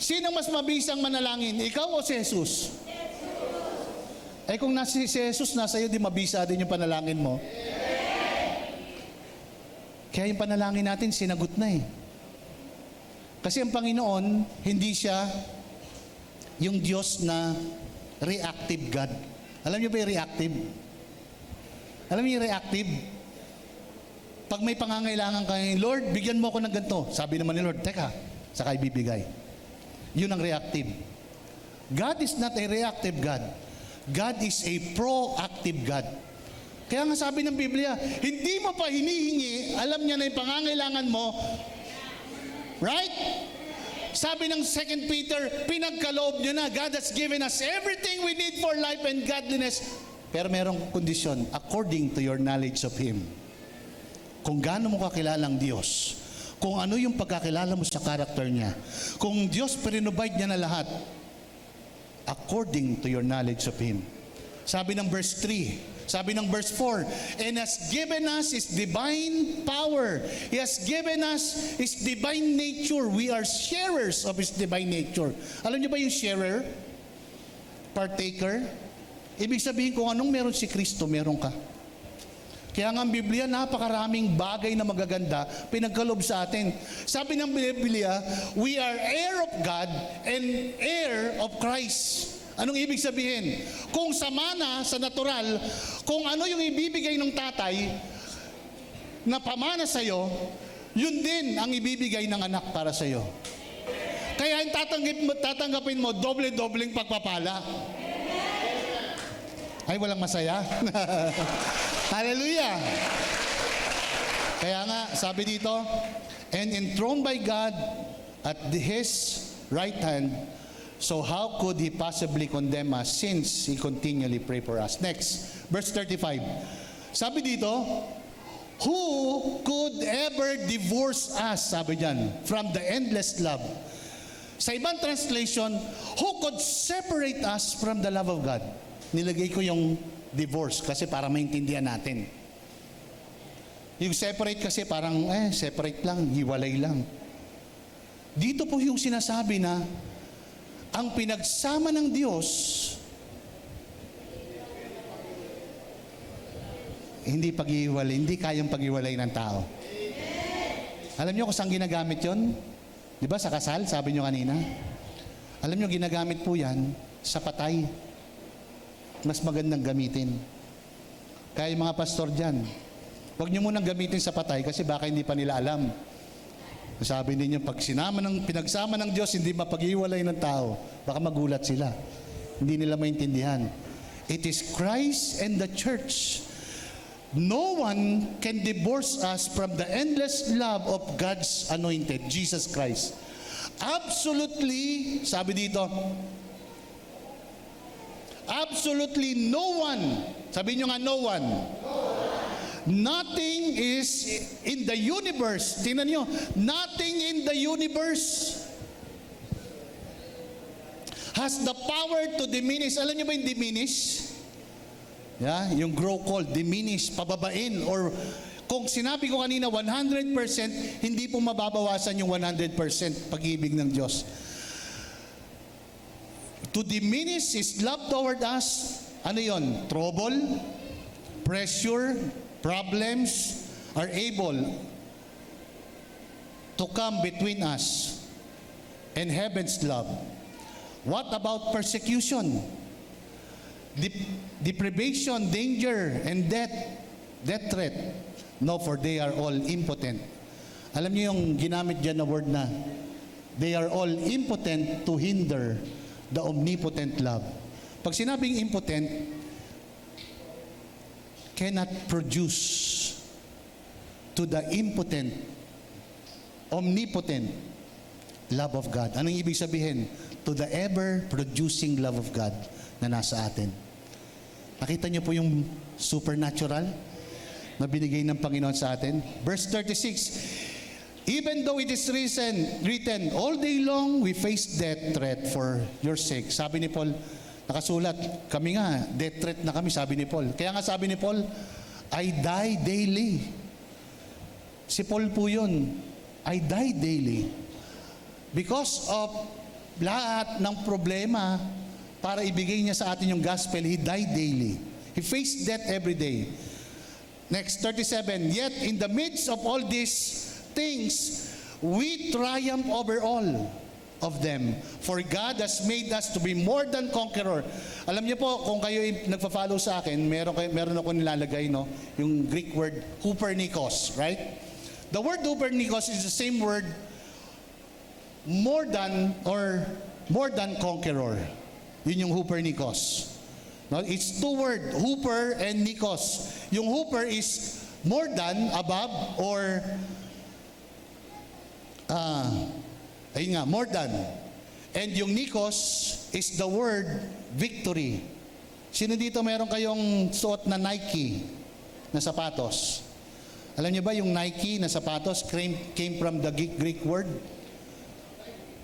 Sino mas mabisang manalangin? Ikaw o si Jesus? Eh kung si Jesus nasa iyo, di mabisa din yung panalangin mo. Kaya yung panalangin natin, sinagot na eh. Kasi ang Panginoon, hindi siya yung Diyos na reactive God. Alam niyo ba yung reactive? Alam niyo yung reactive? Pag may pangangailangan kayo, Lord, bigyan mo ako ng ganito. Sabi naman ni Lord, teka, saka ibibigay. Yun ang reactive. God is not a reactive God. God is a proactive God. Kaya nga sabi ng Biblia, hindi mo pa hinihingi, alam niya na yung pangangailangan mo, Right? Sabi ng 2 Peter, pinagkaloob nyo na. God has given us everything we need for life and godliness. Pero merong kondisyon, according to your knowledge of Him. Kung gaano mo kakilala ang Diyos, kung ano yung pagkakilala mo sa character niya, kung Diyos prinobide niya na lahat, according to your knowledge of Him. Sabi ng verse 3, sabi ng verse 4, and has given us His divine power. He has given us His divine nature. We are sharers of His divine nature. Alam niyo ba yung sharer? Partaker? Ibig sabihin kung anong meron si Kristo, meron ka. Kaya nga ang Biblia, napakaraming bagay na magaganda pinagkaloob sa atin. Sabi ng Biblia, we are heir of God and heir of Christ. Anong ibig sabihin? Kung sa mana, sa natural, kung ano yung ibibigay ng tatay na pamana sa'yo, yun din ang ibibigay ng anak para sa'yo. Kaya yung tatanggapin mo, doble-dobleng pagpapala. Ay, walang masaya. Hallelujah! Kaya nga, sabi dito, and enthroned by God at His right hand, so how could He possibly condemn us since He continually pray for us? Next, verse 35. Sabi dito, who could ever divorce us, sabi diyan, from the endless love? Sa ibang translation, who could separate us from the love of God? Nilagay ko yung divorce kasi para maintindihan natin. Yung separate kasi parang, separate lang, hiwalay lang. Dito po yung sinasabi na ang pinagsama ng Diyos, hindi paghiwalay, hindi kayang paghiwalay ng tao. Alam niyo kung saan ginagamit yon? Di ba sa kasal, sabi niyo kanina? Alam niyo, ginagamit po yan sa patay. Mas magandang gamitin. Kaya yung mga pastor dyan, huwag niyo munang gamitin sa patay kasi baka hindi pa nila alam. Sabi ninyo, pag pinagsama ng Diyos, hindi mapaghiwalay ng tao, baka magulat sila. Hindi nila maintindihan. It is Christ and the church. No one can divorce us from the endless love of God's anointed, Jesus Christ. Absolutely, sabi dito, absolutely no one. Sabi nyo nga, no one. Nothing is in the universe. Tingnan nyo, nothing in the universe has the power to diminish. Alam nyo ba yung diminish? Yeah, yung grow cold, diminish, pababain. Or kung sinabi ko kanina 100%, hindi po mababawasan yung 100% pag-ibig ng Diyos. To diminish His love toward us, ano yon? Trouble, pressure, problems are able to come between us and heaven's love. What about persecution? Deprivation, danger, and death threat? No, for they are all impotent. Alam niyo yung ginamit dyan na word na, they are all impotent to hinder the omnipotent love. Pag sinabing impotent, cannot produce to the impotent, omnipotent love of God. Anong ibig sabihin? To the ever-producing love of God na nasa atin. Nakita niyo po yung supernatural na binigay ng Panginoon sa atin? Verse 36, even though it is written, all day long we face death threat for your sake. Sabi ni Paul, nakasulat, kami nga, death threat na kami, sabi ni Paul. Kaya nga sabi ni Paul, I die daily. Si Paul po yun, I die daily. Because of lahat ng problema, para ibigay niya sa atin yung gospel, He died daily. He faced death every day. Next, 37, yet in the midst of all these things, we triumph over all of them. For God has made us to be more than conqueror. Alam niyo po, kung kayo nagpa-follow sa akin, meron ako nilalagay, no? Yung Greek word, hupernikos, right? The word hupernikos is the same word, more than conqueror. Yun yung hupernikos. No? It's two words, huper and nikos. Yung huper is more than, above, or ayun nga, more than. And yung Nikos is the word victory. Sino dito meron kayong suot na Nike na sapatos? Alam niyo ba yung Nike na sapatos came from the Greek word?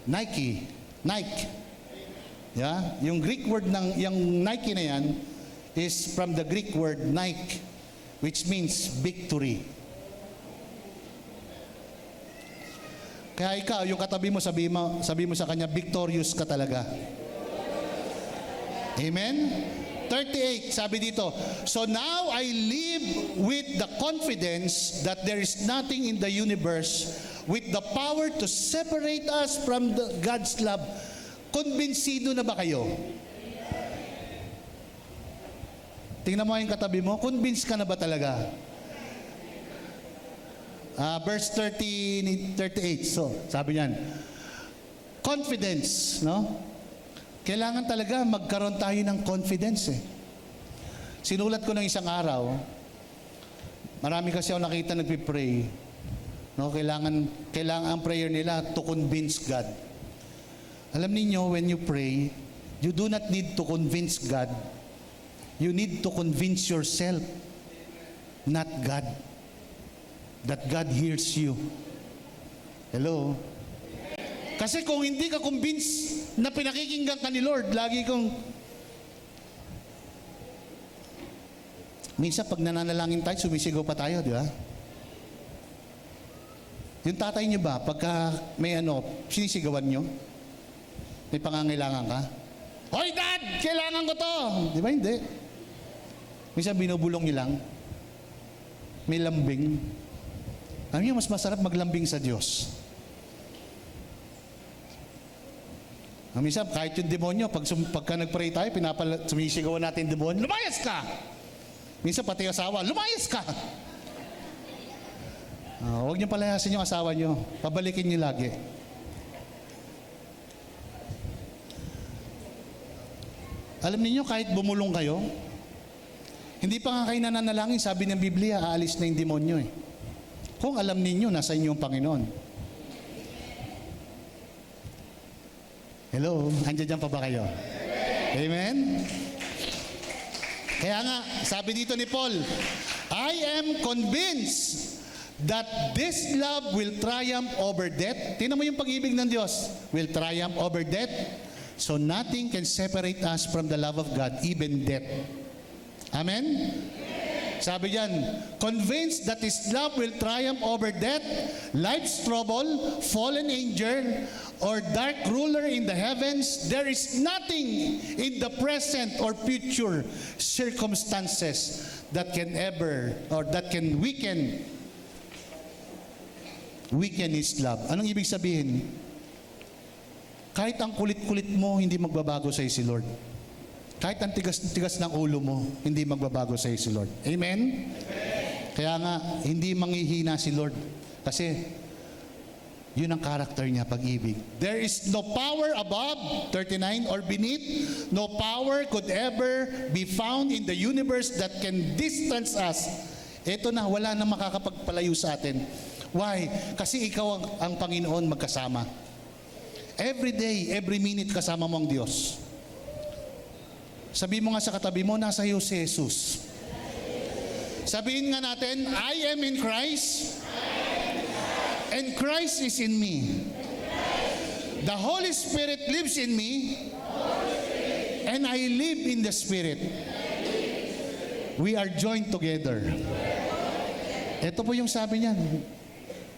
Nike. Nike. Yeah? Yung Greek word ng yung Nike na yan is from the Greek word Nike, which means victory. Kaya ikaw, yung katabi mo, sabi mo sa kanya, victorious ka talaga. Amen? 38, sabi dito, so now I live with the confidence that there is nothing in the universe with the power to separate us from God's love. Konbinsido na ba kayo? Tingnan mo yung katabi mo, convinced ka na ba talaga? Verse 38, so sabi niyan, confidence, no? Kailangan talaga magkaroon tayo ng confidence eh. Sinulat ko ng isang araw, marami kasi ako nakita nagpipray, no? Kailangan ang prayer nila to convince God. Alam niyo, when you pray, you do not need to convince God. You need to convince yourself, not God. That God hears you. Hello? Kasi kung hindi ka convinced na pinakikinggan ka ni Lord, lagi kong... Minsan pag nananalangin tayo, sumisigaw pa tayo, di ba? Yung tatay niyo ba, pagka may sinisigawan niyo? May pangangailangan ka? Hoy Dad! Kailangan ko to! Di ba hindi? Minsan binubulong niyo lang. May lambing. Alam niyo, mas masarap maglambing sa Diyos. Minsan, kahit yung demonyo, pagka nag-pray tayo, sumisigawan natin yung demonyo, lumayas ka! Minsan, pati asawa, lumayas ka! Huwag niyo palayasin yung asawa niyo. Pabalikin niyo lagi. Alam niyo, kahit bumulong kayo, hindi pa nga kayo nananalangin, sabi ng Biblia, aalis na yung demonyo eh. Kung alam ninyo, nasa inyo ang Panginoon. Hello? Andiyan pa ba kayo? Amen? Kaya nga, sabi dito ni Paul, I am convinced that this love will triumph over death. Tingnan mo yung pag-ibig ng Diyos. Will triumph over death. So nothing can separate us from the love of God, even death. Amen? Sabi diyan, convinced that His love will triumph over death, life's trouble, fallen angel, or dark ruler in the heavens. There is nothing in the present or future circumstances that can weaken His love. Anong ibig sabihin? Kahit ang kulit-kulit mo, hindi magbabago sa si Lord. Kahit ang tigas ng ulo mo, hindi magbabago sa si Lord. Amen? Kaya nga, hindi manghihina si Lord. Kasi, yun ang character niya, pag-ibig. There is no power above, 39, or beneath. No power could ever be found in the universe that can distance us. Ito na, wala na makakapagpalayo sa atin. Why? Kasi ikaw ang Panginoon magkasama. Every day, every minute kasama mo ang Diyos. Sabi mo nga sa katabi mo, nasa iyo si Jesus. Sabihin nga natin, I am in Christ, and Christ is in me. The Holy Spirit lives in me, and I live in the Spirit. We are joined together. Ito po yung sabi niya.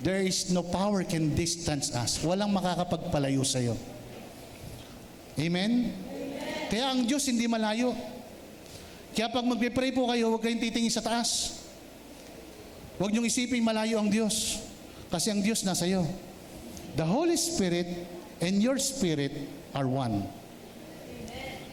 There is no power can distance us. Walang makakapagpalayo sa iyo. Amen? Kaya ang Diyos hindi malayo. Kaya pag magpipray po kayo, huwag kayong titingin sa taas. Huwag niyong isipin malayo ang Diyos. Kasi ang Diyos nasa iyo. The Holy Spirit and your spirit are one.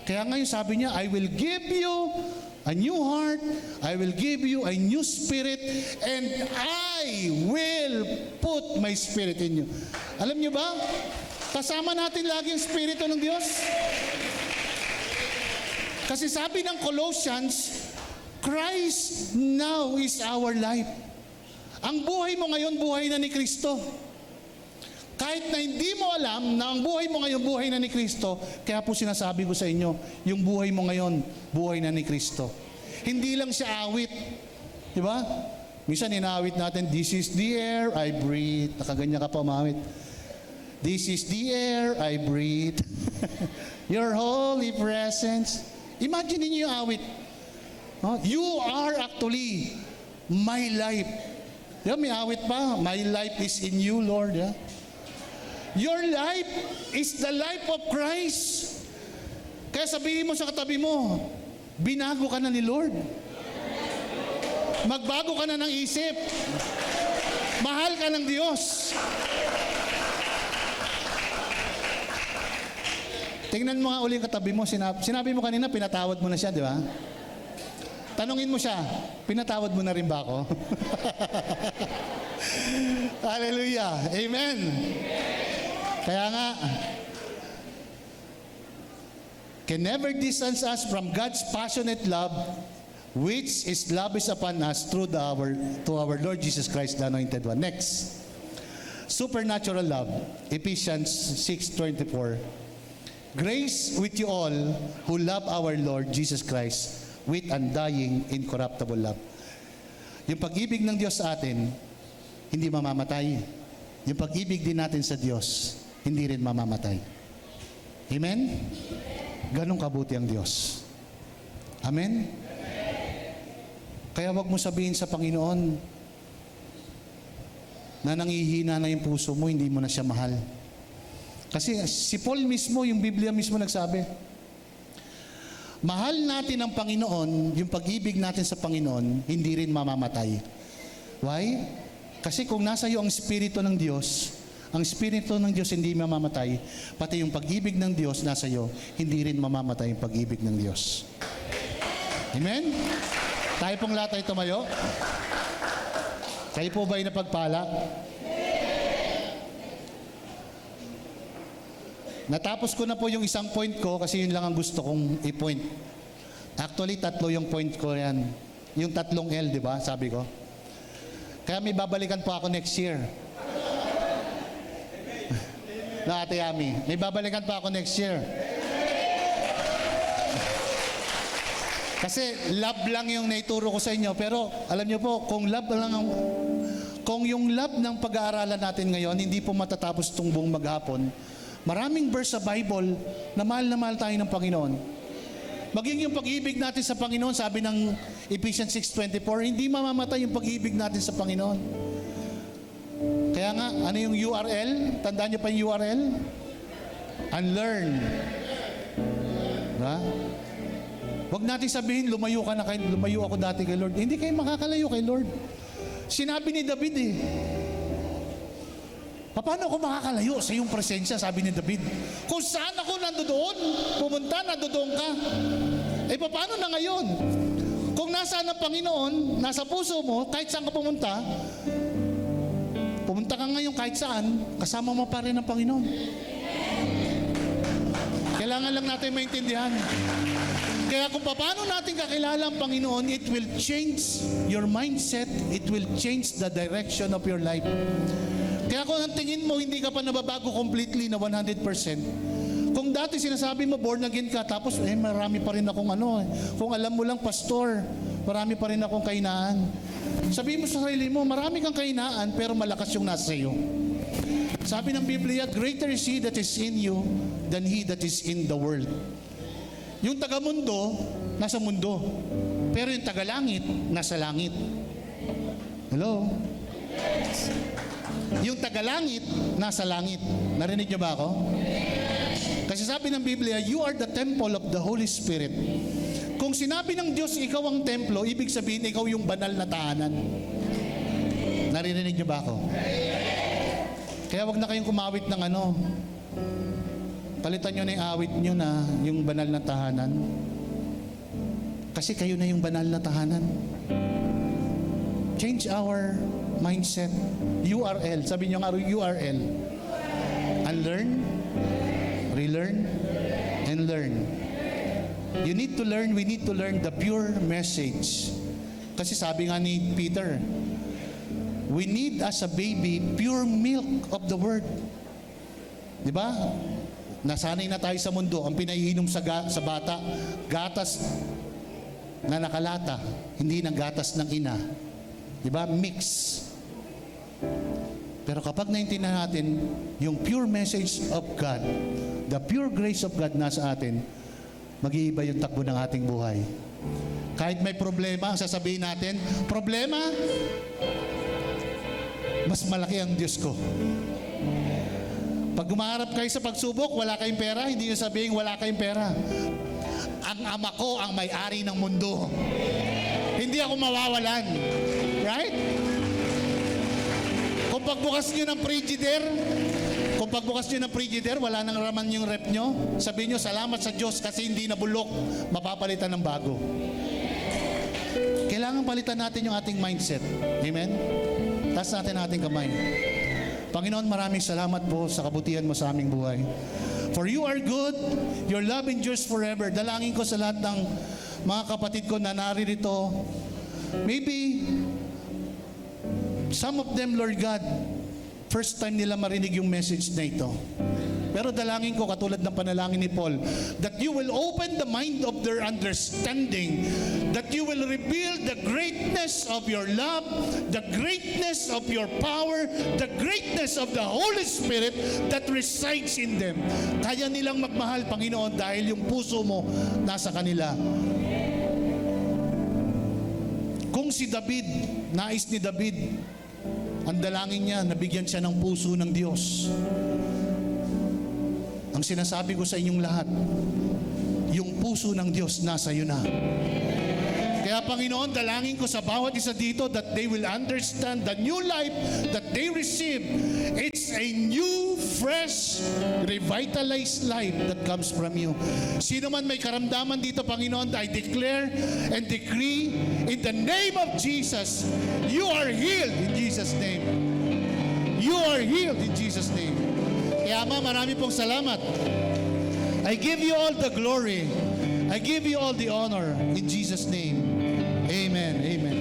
Kaya ngayon sabi niya, I will give you a new heart, I will give you a new spirit, and I will put my spirit in you. Alam niyo ba? Kasama natin lagi ang Espiritu ng Diyos. Kasi sabi ng Colossians, Christ now is our life. Ang buhay mo ngayon, buhay na ni Kristo. Kahit na hindi mo alam na ang buhay mo ngayon, buhay na ni Kristo, kaya po sinasabi ko sa inyo, yung buhay mo ngayon, buhay na ni Kristo. Hindi lang siya awit. Di ba? Minsan inaawit natin, this is the air I breathe. Nakaganyan ka pa umawit. This is the air I breathe. Your holy presence. Imagine niyo yung awit. You are actually my life. Yeah, may awit pa. My life is in you, Lord. Yeah? Your life is the life of Christ. Kaya sabihin mo sa katabi mo, binago ka na ni Lord. Magbago ka na ng isip. Mahal ka ng Diyos. Tingnan mo nga uli yung katabi mo. Sinabi mo kanina, pinatawad mo na siya, di ba? Tanungin mo siya, pinatawad mo na rin ba ako? Hallelujah. Amen. Kaya nga, can never distance us from God's passionate love, which is love is upon us through to our Lord Jesus Christ, the Anointed One. Next, supernatural love, Ephesians 6:24. Grace with you all who love our Lord Jesus Christ with undying, incorruptible love. Yung pag-ibig ng Diyos sa atin, hindi mamamatay. Yung pag-ibig din natin sa Diyos, hindi rin mamamatay. Amen? Ganong kabuti ang Diyos. Amen? Kaya wag mo sabihin sa Panginoon na nangihina na yung puso mo, hindi mo na siya mahal. Kasi si Paul mismo, yung Biblia mismo nagsabi, mahal natin ang Panginoon, yung pag-ibig natin sa Panginoon, hindi rin mamamatay. Why? Kasi kung nasa iyo ang Espiritu ng Diyos, ang Espiritu ng Diyos hindi mamamatay, pati yung pag-ibig ng Diyos nasa iyo, hindi rin mamamatay yung pag-ibig ng Diyos. Amen? Tayo pong lahat ay tumayo. Kayo po ba'y napagpala? Natapos ko na po yung isang point ko kasi yun lang ang gusto kong i-point. Actually, 3 yung point ko yan. Yung 3 L, di ba? Sabi ko. Kaya may babalikan po ako next year. Na Ate Yami. May babalikan pa ako next year. Kasi love lang yung naituro ko sa inyo. Pero alam niyo po, kung yung love ng pag-aaralan natin ngayon, hindi po matatapos itong buong maghapon. Maraming verse sa Bible na mahal tayo ng Panginoon. Maging yung pag-ibig natin sa Panginoon, sabi ng Ephesians 6:24, hindi mamamatay yung pag-ibig natin sa Panginoon. Kaya nga, ano yung URL? Tandaan niyo pa yung URL? Unlearn. Diba? Huwag natin sabihin, lumayo ako dati kay Lord. Hindi kayo makakalayo kay Lord. Sinabi ni David paano ako makakalayo sa iyong presensya, sabi ni David. Kung saan ako nandoon, pumunta, nandoon ka. Paano na ngayon? Kung nasaan ang Panginoon, nasa puso mo, kahit saan ka pumunta ka ngayon kahit saan, kasama mo pa rin ang Panginoon. Kailangan lang natin maintindihan. Kaya kung paano natin kakilala ang Panginoon, it will change your mindset, it will change the direction of your life. Kaya kung ang tingin mo, hindi ka pa nababago completely na 100%. Kung dati sinasabi mo, born again ka, tapos marami pa rin akong kung alam mo lang, pastor, marami pa rin akong kahinaan. Sabihin mo sa sarili mo, marami kang kahinaan, pero malakas yung nasa iyo. Sabi ng Biblia, greater is He that is in you than he that is in the world. Yung taga-mundo, nasa mundo. Pero yung taga-langit, nasa langit. Hello? Yung taga-langit, nasa langit. Narinig niyo ba ako? Kasi sabi ng Biblia, you are the temple of the Holy Spirit. Kung sinabi ng Diyos, ikaw ang templo, ibig sabihin, ikaw yung banal na tahanan. Naririnig niyo ba ako? Kaya wag na kayong kumawit ng palitan nyo na yung awit nyo na yung banal na tahanan. Kasi kayo na yung banal na tahanan. Change our mindset. URL. Sabi nyo nga URL. Unlearn, relearn, and learn. You need to learn, we need to learn the pure message. Kasi sabi nga ni Peter, we need as a baby pure milk of the word. Di ba? Nasanay na tayo sa mundo. Ang pinaiinom sa bata, gatas na nakalata, hindi ng gatas ng ina. Di ba? Mix. Pero kapag naintindihan natin yung pure message of God, the pure grace of God nasa atin, mag-iiba yung takbo ng ating buhay. Kahit may problema, ang sasabihin natin, problema, mas malaki ang Diyos ko. Pag umaharap kayo sa pagsubok, wala kayong pera, hindi nyo sabihin wala kayong pera. Ang ama ko ang may-ari ng mundo. Hindi ako mawawalan. Right? Kung pagbukas nyo ng frigidaire, wala nang raman yung rep nyo, sabihin nyo, salamat sa Diyos kasi hindi nabulok, mapapalitan ng bago. Kailangan palitan natin yung ating mindset. Amen? Taas natin ating kamay. Panginoon, maraming salamat po sa kabutihan mo sa aming buhay. For you are good, your love endures forever. Dalangin ko sa lahat ng mga kapatid ko na naririto. Maybe some of them, Lord God, first time nila marinig yung message na ito. Pero dalangin ko, katulad ng panalangin ni Paul, that you will open the mind of their understanding, that you will reveal the greatness of your love, the greatness of your power, the greatness of the Holy Spirit that resides in them. Kaya nilang magmahal, Panginoon, dahil yung puso mo nasa kanila. Kung si David, nais ni David, ang dalangin niya, nabigyan siya ng puso ng Diyos. Ang sinasabi ko sa inyong lahat, yung puso ng Diyos nasa iyo na. Kaya Panginoon, dalangin ko sa bawat isa dito that they will understand the new life that they receive. It's a new, fresh, revitalized life that comes from you. Sino man may karamdaman dito, Panginoon, I declare and decree in the name of Jesus, you are healed in Jesus' name. You are healed in Jesus' name. Kaya Ama, marami pong salamat. I give you all the glory. I give you all the honor in Jesus' name. Amen. Amen.